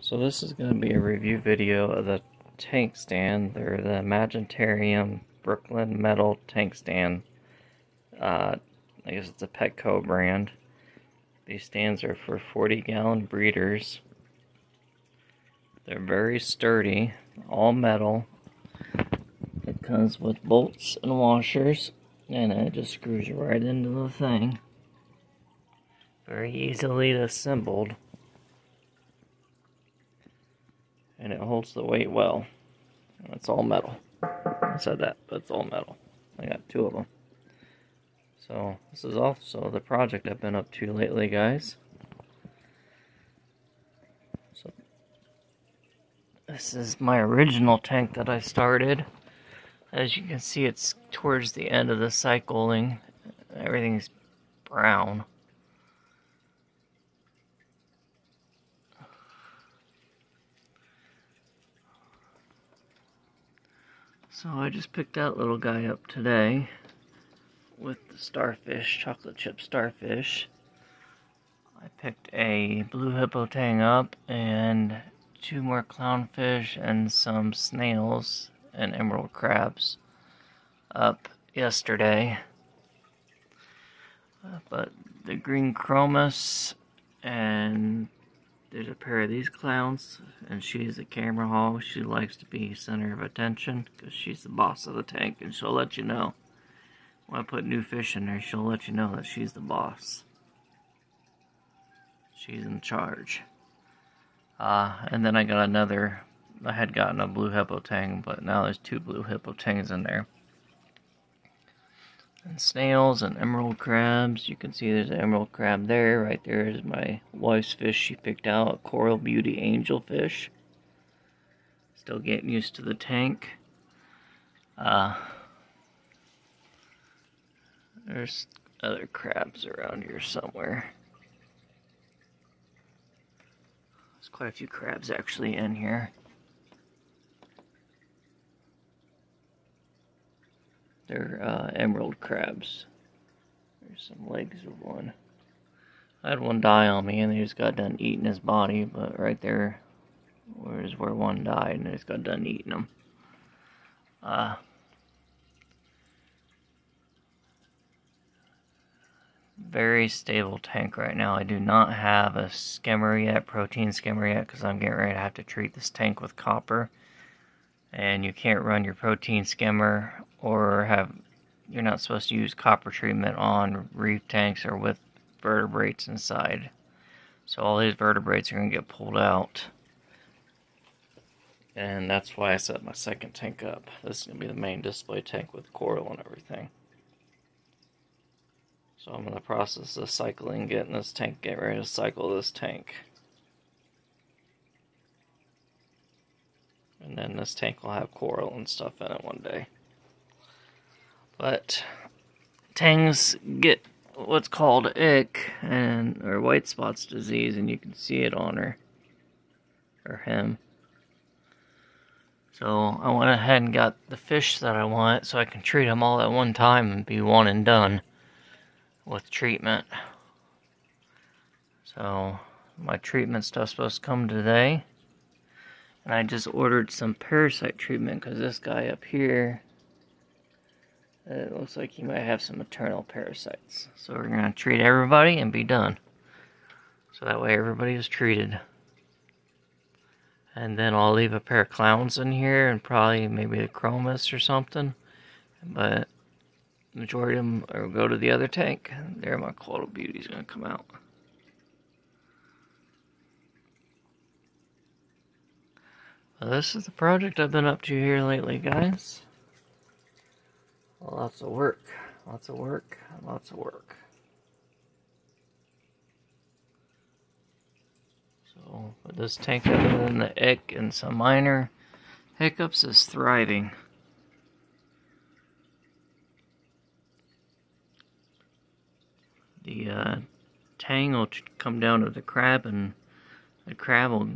So this is going to be a review video of the tank stand. They're the Imagitarium Brooklyn metal tank stand. I guess it's a Petco brand. These stands are for 40-gallon breeders. They're very sturdy, all metal. It comes with bolts and washers, and it just screws right into the thing. Very easily assembled. And it holds the weight well. And it's all metal. I said that, but it's all metal. I got two of them. So this is also the project I've been up to lately, guys. So this is my original tank that I started. As you can see, it's towards the end of the cycling. Everything's brown. So I just picked that little guy up today with the starfish, chocolate chip starfish. I picked a blue hippo tang up and two more clownfish and some snails and emerald crabs up yesterday. But the green chromis, and there's a pair of these clowns, and she's a camera hog. She likes to be center of attention because she's the boss of the tank, and she'll let you know. When I put new fish in there, she'll let you know that she's the boss. She's in charge. And then I got another, I had gotten a blue hippo tang, but now there's two blue hippo tangs in there. And snails and emerald crabs. You can see there's an emerald crab there. Right there is my wife's fish she picked out, a coral beauty angelfish. Still getting used to the tank. There's other crabs around here somewhere. There's quite a few crabs actually in here. They're emerald crabs. There's some legs of one. I had one die on me and he just got done eating his body, but right there is where one died and he just got done eating him. Very stable tank right now. I do not have a skimmer yet, protein skimmer yet, because I'm getting ready to have to treat this tank with copper. And you can't run your protein skimmer or you're not supposed to use copper treatment on reef tanks or with vertebrates inside. So all these vertebrates are going to get pulled out. And that's why I set my second tank up. This is going to be the main display tank with coral and everything. So I'm in the process of cycling, getting ready to cycle this tank. And then this tank will have coral and stuff in it one day. But tangs get what's called ick, or white spots disease, and you can see it on her, or him. So I went ahead and got the fish that I want so I can treat them all at one time and be one and done with treatment. So my treatment stuff's supposed to come today. And I just ordered some parasite treatment because this guy up here, it looks like he might have some maternal parasites. So we're going to treat everybody and be done. So that way everybody is treated. And then I'll leave a pair of clowns in here and probably maybe a chromis or something. But the majority of them will go to the other tank. There my coral beauty's going to come out. Well, this is the project I've been up to here lately, guys. Lots of work, lots of work, lots of work. So, but this tank, other than the ick and some minor hiccups, is thriving. The tang will come down to the crab, and the crab will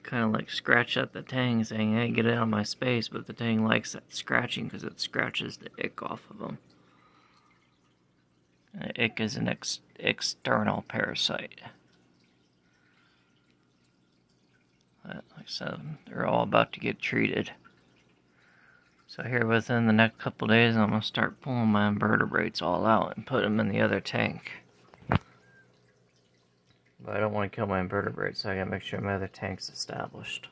kind of like scratch at the tang, saying, hey, get out of my space, but the tang likes that scratching because it scratches the ick off of them. Ick is an external parasite. like I said, they're all about to get treated. So here within the next couple days, I'm going to start pulling my invertebrates all out and put them in the other tank. But I don't want to kill my invertebrates, so I got to make sure my other tank's established.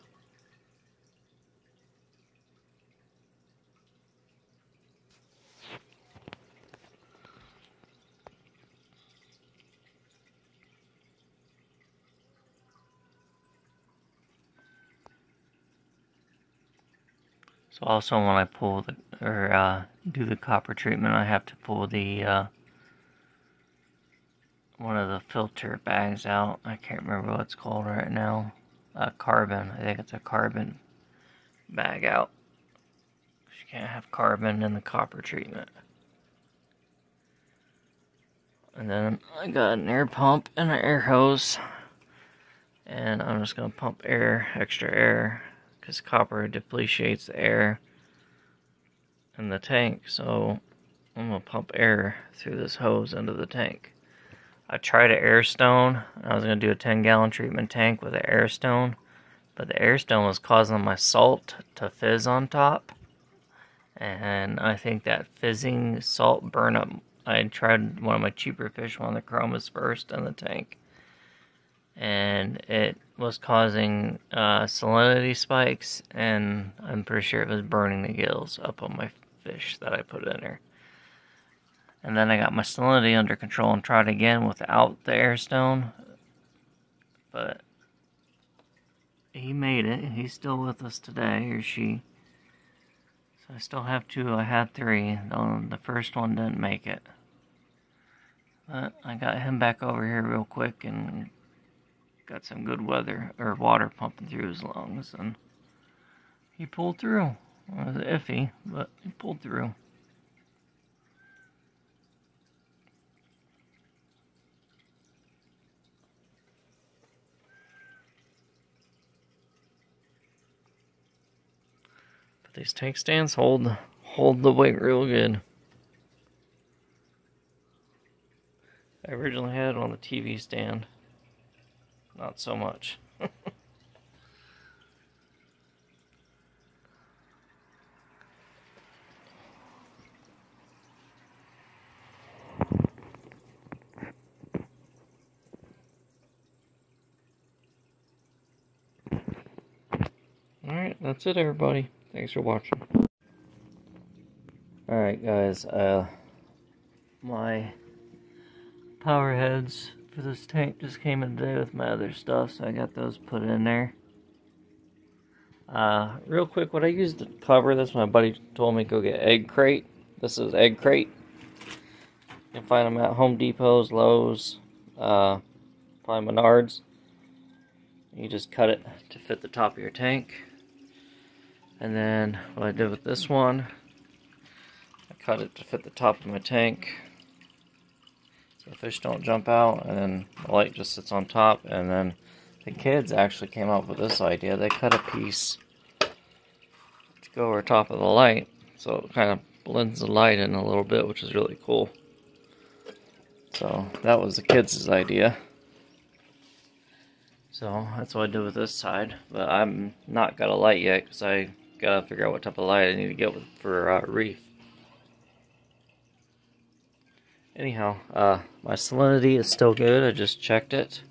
So also when I pull do the copper treatment, I have to pull the one of the filter bags out. I can't remember what it's called right now. Carbon. I think it's a carbon bag out. You can't have carbon in the copper treatment. And then I got an air pump and an air hose. And I'm just going to pump air, extra air, because copper depreciates the air in the tank. So I'm going to pump air through this hose into the tank. I tried an air stone. I was going to do a 10-gallon treatment tank with an air stone, but the air stone was causing my salt to fizz on top, and I think that fizzing salt burned up. I tried one of my cheaper fish, one of the chromas first in the tank, and it was causing salinity spikes, and I'm pretty sure it was burning the gills up on my fish that I put in there. And then I got my salinity under control and tried again without the air stone. But he made it. He's still with us today, or she. So I still have two. I had three. The first one didn't make it. But I got him back over here real quick and got some good weather or water pumping through his lungs, and he pulled through. It was iffy, but he pulled through. These tank stands hold the weight real good. I originally had it on the TV stand. Not so much. Alright, that's it everybody. Thanks for watching. Alright guys, my power heads for this tank just came in today with my other stuff, so I got those put in there. Real quick, what I used to cover this, my buddy told me to go get egg crate. This is egg crate. You can find them at Home Depots, Lowe's, probably Menards. You just cut it to fit the top of your tank. And then what I did with this one, I cut it to fit the top of my tank so the fish don't jump out, and then the light just sits on top. And then the kids actually came up with this idea. They cut a piece to go over top of the light, so it kind of blends the light in a little bit, which is really cool. So that was the kids' idea. So that's what I did with this side, but I'm not got a light yet because I gotta figure out what type of light I need to get for reef. Anyhow, my salinity is still good. I just checked it.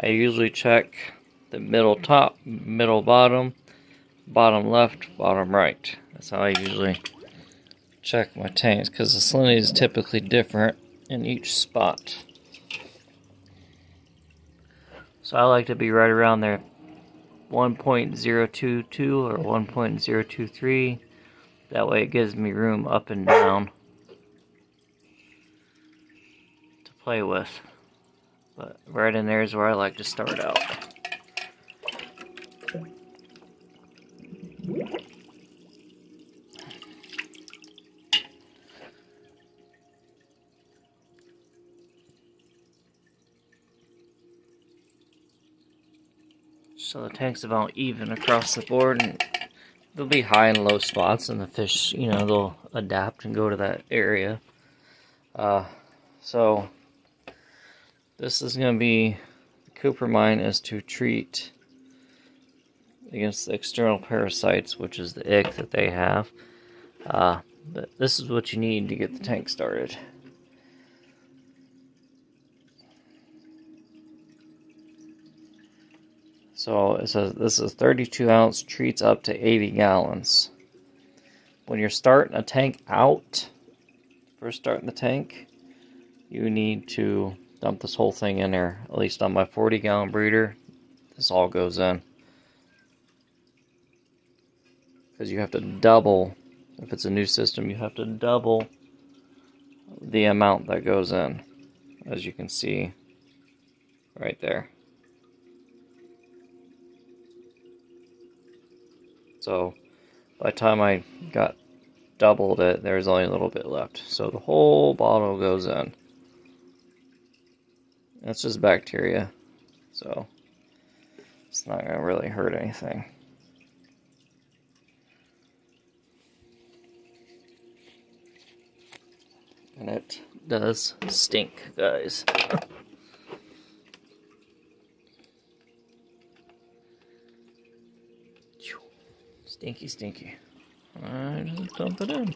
I usually check the middle top, middle bottom, bottom left, bottom right. That's how I usually check my tanks, because the salinity is typically different in each spot. So I like to be right around there, 1.022 or 1.023. That way it gives me room up and down to play with. But right in there is where I like to start out. So the tank's about even across the board, and there'll be high and low spots, and the fish, you know, they'll adapt and go to that area. So this is going to be, the Cooper mine is to treat against the external parasites, which is the ick that they have. But this is what you need to get the tank started. So it says this is 32 ounce, treats up to 80 gallons. When you're starting a tank out, first starting the tank, you need to dump this whole thing in there. At least on my 40-gallon breeder, this all goes in. Because you have to double, if it's a new system, you have to double the amount that goes in. As you can see right there. So by the time I got doubled it, there's only a little bit left. So the whole bottle goes in. That's just bacteria, so it's not going to really hurt anything. And it does stink, guys. Stinky, stinky. Alright, just dump it in.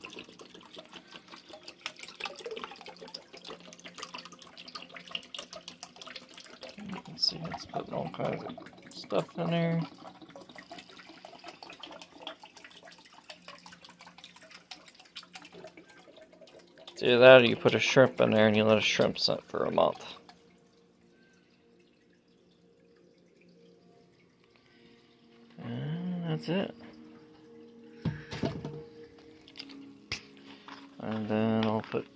Let's see, it's putting all kinds of stuff in there. It's either that or you put a shrimp in there and you let a shrimp sit for a month. And that's it. And then I'll put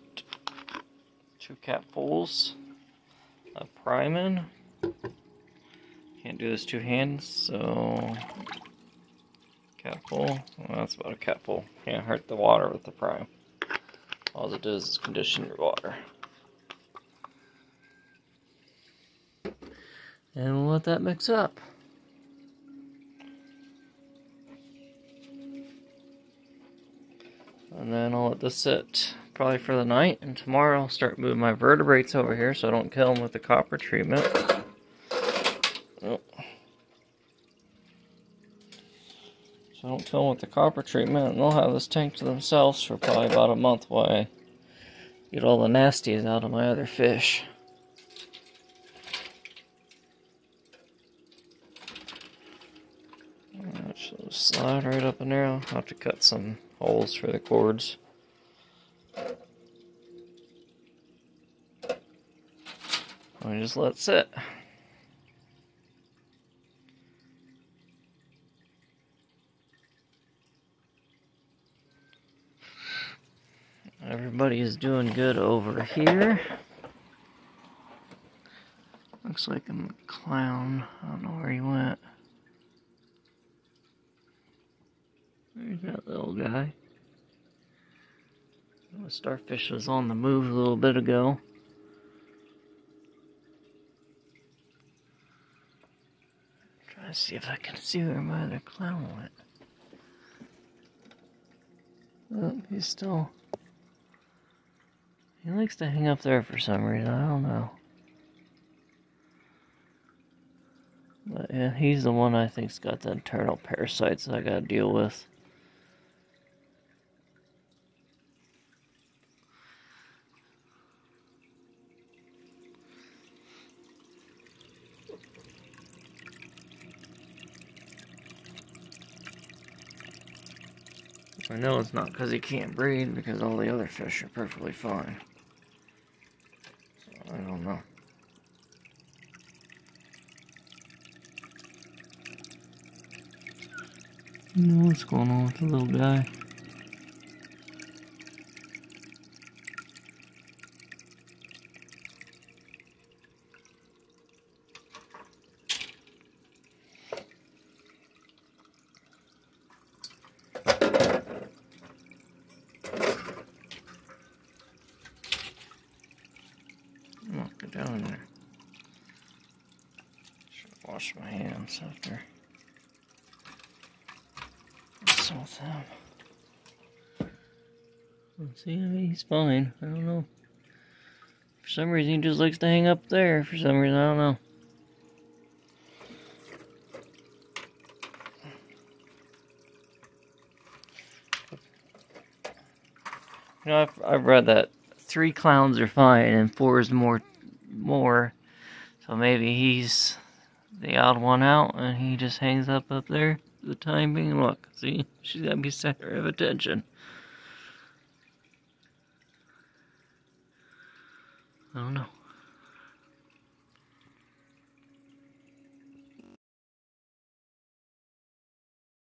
2 capfuls of prime in. Can't do this 2 hands, so capful. Well, that's about a capful. Can't hurt the water with the prime. All it does is condition your water. And we'll let that mix up. And then I'll let this sit probably for the night. And tomorrow I'll start moving my vertebrates over here so I don't kill them with the copper treatment. Oh. So I don't kill them with the copper treatment. And they'll have this tank to themselves for probably about a month while I get all the nasties out of my other fish. So slide right up in there. I'll have to cut some holes for the cords. I just let it sit. Everybody is doing good over here. Looks like a clown. I don't know where he went. There's that little guy. The starfish was on the move a little bit ago. Try to see if I can see where my other clown went. Oh, he's still... He likes to hang up there for some reason, I don't know. But yeah, he's the one I think's got the internal parasites that I gotta deal with. I know it's not because he can't breed, because all the other fish are perfectly fine. So I don't know. You know what's going on with the little guy? Get down in there. Should wash my hands after messing with him. See, I mean, he's fine. I don't know. For some reason, he just likes to hang up there. For some reason, I don't know. You know, I've read that 3 clowns are fine and 4 is more. So maybe he's the odd one out and he just hangs up there for the time being. Look, see? She's gotta be center of attention. I don't know.